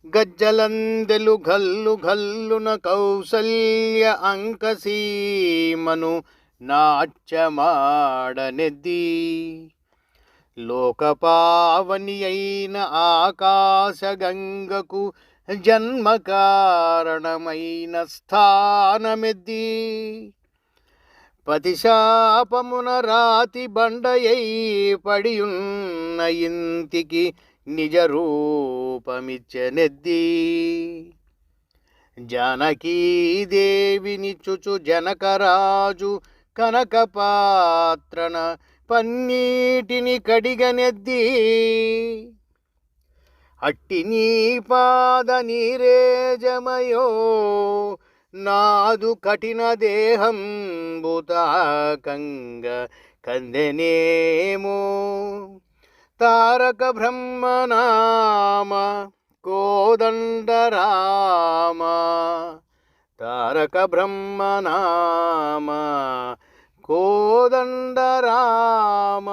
గజ్జలందెలు ఘల్లు ఘల్లున కౌసల్య అంకసీమను నాట్యమాడనెద్ది. లోకపావని అయిన ఆకాశగంగకు జన్మ కారణమైన స్థానమెద్ది. పతిశాపమున రాతి బండయై పడియున్న ఇంటికి నిజ రూపమిచ్చనెద్ది. జానకీదేవినిచ్చుచు జనకరాజు కనక పాత్రన పన్నీటిని కడిగనెద్ది. అట్టి నీ పాద నీరేజమయో నాదు కఠిన దేహం భూతాకంగ కందెనేమో. తారక బ్రహ్మనామ కోదండరామ, తారక బ్రహ్మనామ కోదండరామ.